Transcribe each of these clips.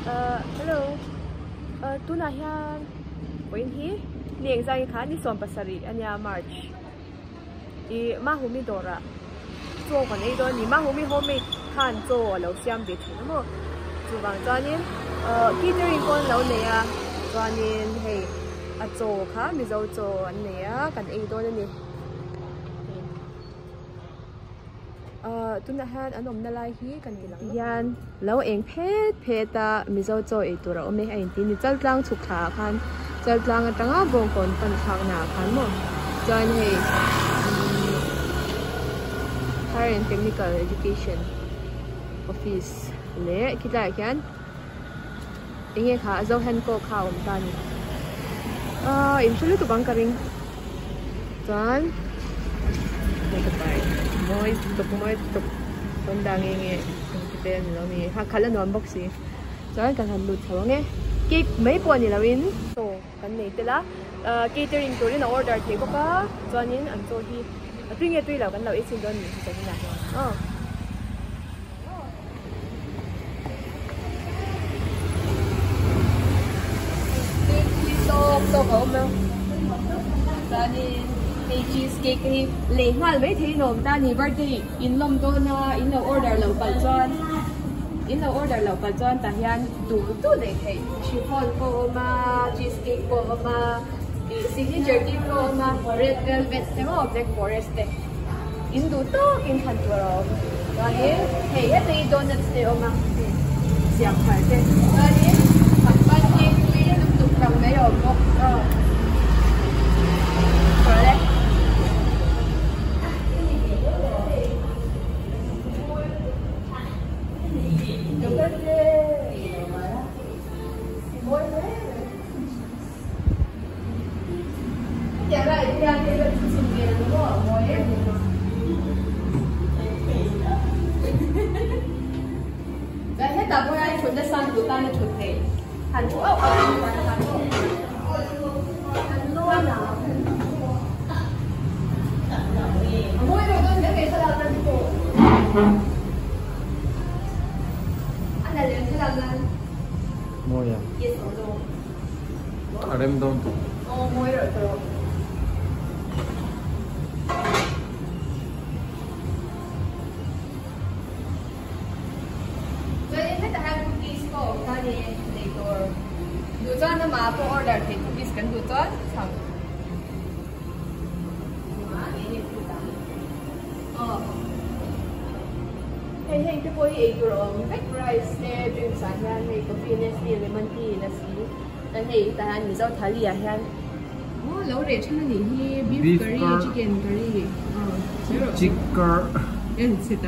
Hello. Tuna hian. When he niang zai kha ni som pasari anya March. I mahumi dora. Zo kan ei do ni mahumi home khan zo lo siam de thu mo. Chu bang chanin catering kon lo ne ya. Chanin hey a zo kha Mizo Chaw an ne ya kan ei do ni. Tuna han anom na lai hi kan gilang yan lo eng phet ta Mizo Chaw ei tura ome ai ti ni chal tlang chuk tha khan chal tlang atanga bong kon pan thak na khan mo join he Higher and Technical Education Office le kita kyan inge kha zo han ko kha om ta ni im chulu tu bang karing chuan Moist to kondangin eh kita ni ha kala non boxi so kan han lut thawang eh cake mai po ni lawin so kan nei tela catering to rin order the ko ka chuanin an cho hi atui nge tui law kan law isin don ni sa ni na so ho mo chuanin hay cheesecake thì lấy hoa mấy thế nôm ta thì birthday in lom to na in the order lâu bal chọn ta hian đủ để thấy chiffon ko ma cheesecake ko ma signature cake ko ma red velvet thế mà black forest thế in đủ to in thành rồi rồi hey hết đi donuts thế mà xiang phải thế rồi thành ban cake tuy tục cầm mấy rồi rồi đấy Tập với anh chuẩn đã sang tụi ta nên chuẩn thể hẳn chú ốc hẳn luôn nào mỗi đồ tôi sẽ về sao làm cô anh là liền sẽ làm lên mỗi à yes or no em don't do mỗi rồi rồi Dujon na ma po order kay cookies kan dujon sang hey cái bôi ấy rồi big rice nè bên sáng yan hay coffee nè tea lemon tea nè xí anh hay ta ăn Mizo thali à yan lâu rồi chắc là gì beef curry chicken curry chicken yes it's it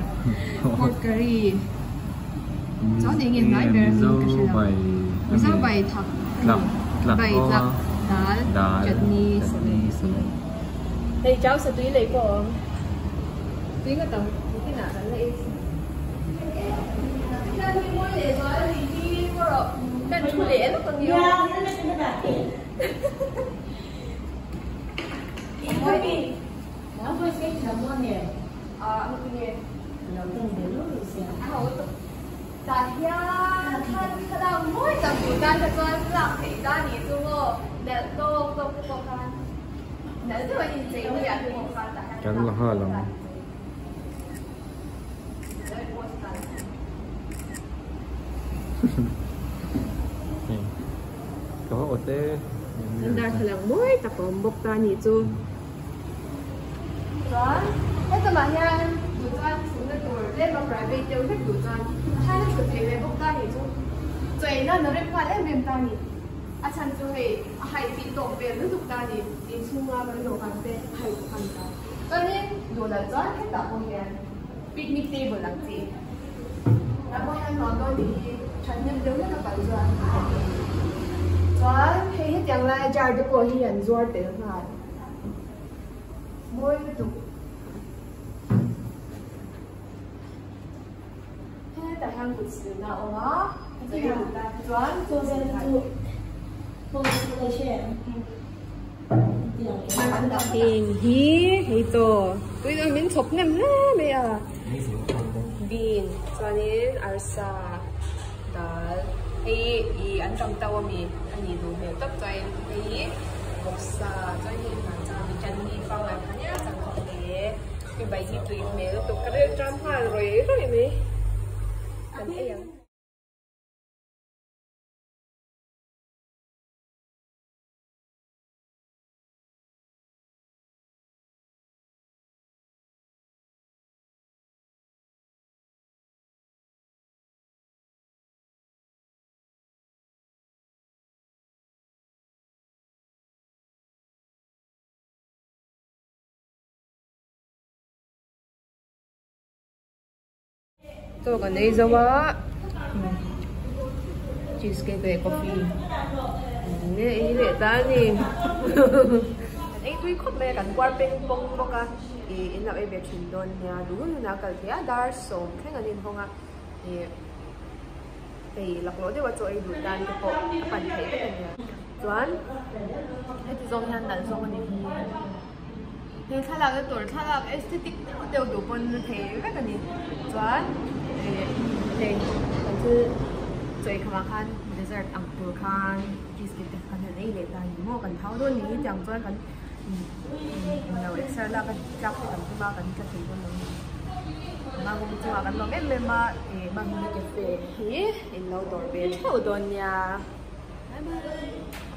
pork curry cháu này nghe nói về Mizo bài thập bài thập đá chutney thì cháu sẽ túi lấy của túi cái tầng cái nào là lấy cái này mua để rồi thì đi qua rồi cái chú lẻ nó còn nhiều thôi đi nó thôi cái gì mua nè nó cái nè nó cần để lúc gì xem tại hiện khá là mỗi tập buổi tan cho con làm thể ra thì tôi để tôi khăn để tôi nhìn thấy bây giờ tôi một khăn tại chẳng là hơi lòng có ở đây nên đã khá là mỗi tập một ta nhỉ chú đó thế mà hiện buổi tan xuống cái tuổi lên vào private tiêu hết buổi tan hai nó chuẩn bị về bốc ta nhỉ chú vậy nó nó đem qua em đem ta nhỉ à chẳng chú hề hay bị tổng về nó dục ta nhỉ in xung ra với đồ hàng tệ hay đồ hàng ta cho nên đồ là rất hết cả mọi người picnic table làm gì là mọi người nói tôi thì chẳng nhân giống rất là bản rồi đó thì hết chẳng là jar được của hiền rồi tới ngày mỗi cái tục tại hàng của sự nào đó thì là toán tôi sẽ thu hi to tôi đang miếng chọc nem bây giờ bean cho nên arsa dal thì anh trong tàu mình anh nhìn đủ hiểu tấtใจthì một sa cho nên là cha bị chân đi phong là cái nhá chẳng có để cái bài gì tùy mẹ tục cái đấy trăm hoa rồi mi anh em tôi còn đây dâu á cheesecake về coffee ini lệ ta ni anh tôi không mẹ cần qua bên bông bông à thì em làm em về chuyển đồn nhà đúng là nào cần cái dar sống cái này không à thì lọc lối thì vào chỗ ấy đủ đàn cái bộ bản thể cái này chuẩn cái thì dòng hàng đàn dòng này thì thay là cái tuổi thay là aesthetic đều đủ con thế cái này chuẩn thì còn thứ chơi khám khăn dessert ăn bữa khăn cheesecake khăn này để ta mua cần tháo luôn ní chẳng cho cần nào extra là cái chắc cần thứ ba cần cái thứ con mà cũng chỉ mà cần nó em mà bằng cái phê thì lâu đổi về chỗ đồn nhà bye bye